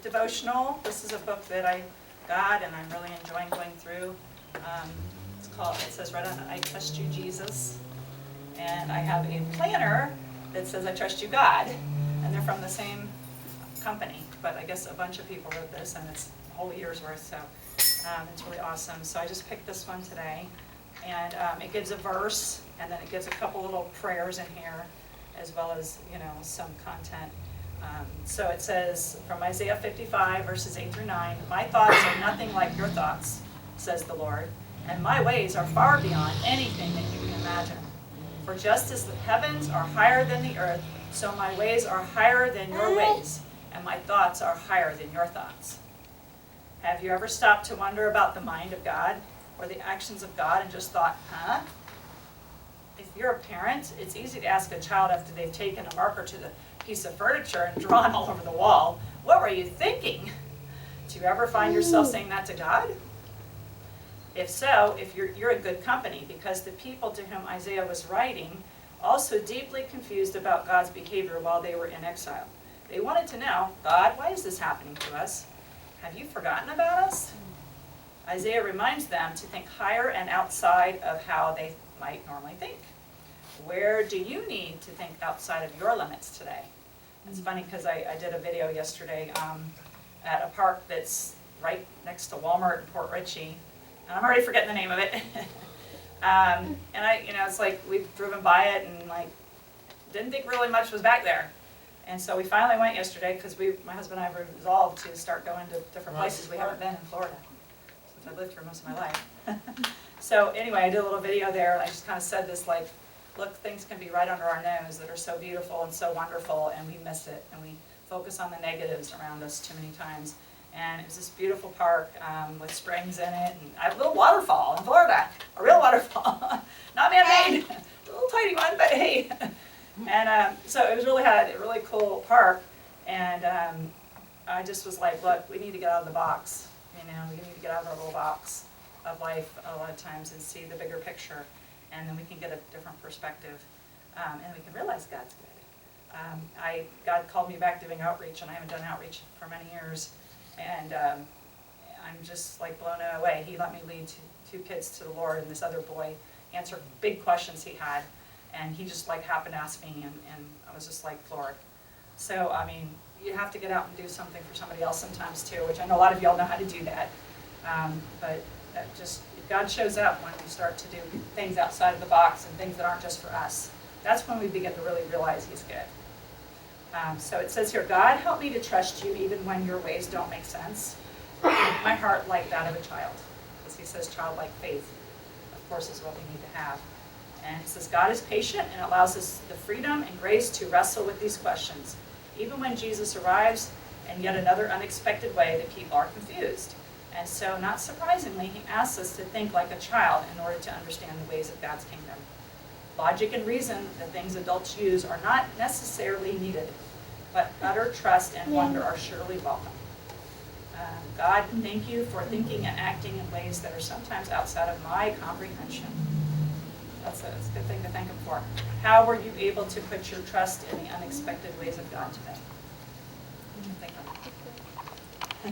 devotional. This is a book that I got and I'm really enjoying going through. It says right on it, I Trust You, Jesus. And I have a planner that says I Trust You, God. And they're from the same company. But I guess a bunch of people wrote this and it's a whole year's worth, so it's really awesome. So I just picked this one today. And it gives a verse, and then it gives a couple little prayers in here, as well as, some content. So it says, from Isaiah 55, verses 8 through 9, "My thoughts are nothing like your thoughts, says the Lord, and my ways are far beyond anything that you can imagine. For just as the heavens are higher than the earth, so my ways are higher than your ways, and my thoughts are higher than your thoughts." Have you ever stopped to wonder about the mind of God or the actions of God and just thought, huh? If you're a parent, it's easy to ask a child after they've taken a marker to the piece of furniture and drawn all over the wall, "What were you thinking?" Do you ever find yourself saying that to God? If so, you're in good company, because the people to whom Isaiah was writing also deeply confused about God's behavior while they were in exile. They wanted to know, "God, why is this happening to us? Have you forgotten about us?" Isaiah reminds them to think higher and outside of how they might normally think. Where do you need to think outside of your limits today? It's funny because I did a video yesterday at a park that's right next to Walmart in Port Richey, and I'm already forgetting the name of it. And it's like we've driven by it and didn't think really much was back there. And so we finally went yesterday because my husband and I were resolved to start going to different places we haven't been in Florida since I've lived here most of my life. So anyway, I did a little video there and I just kind of said this look, things can be right under our nose that are so beautiful and so wonderful, and we miss it and we focus on the negatives around us too many times. And it was this beautiful park with springs in it, and I have a little waterfall in Florida, a real waterfall, not man-made, a little tiny one, but hey. And so it was had a really cool park, and I just was like, look, we need to get out of the box. We need to get out of our little box of life a lot of times and see the bigger picture, and then we can get a different perspective, and we can realize God's good. God called me back doing outreach, and I haven't done outreach for many years, and I'm just blown away. He let me lead two kids to the Lord, and this other boy answered big questions he had. And he just happened to ask me, and I was just floored. So, you have to get out and do something for somebody else sometimes too, which I know a lot of y'all know how to do that. But God shows up when we start to do things outside of the box and things that aren't just for us. That's when we begin to really realize He's good. So it says here, "God, help me to trust you even when your ways don't make sense. Make my heart like that of a child." As he says, childlike faith, of course, is what we need to have. And it says, God is patient and allows us the freedom and grace to wrestle with these questions, even when Jesus arrives in yet another unexpected way that people are confused. And so, not surprisingly, He asks us to think like a child in order to understand the ways of God's kingdom. Logic and reason, the things adults use, are not necessarily needed, but utter trust and wonder are surely welcome. God, thank you for thinking and acting in ways that are sometimes outside of my comprehension. That's a good thing to thank Him for. How were you able to put your trust in the unexpected ways of God today? Think on that.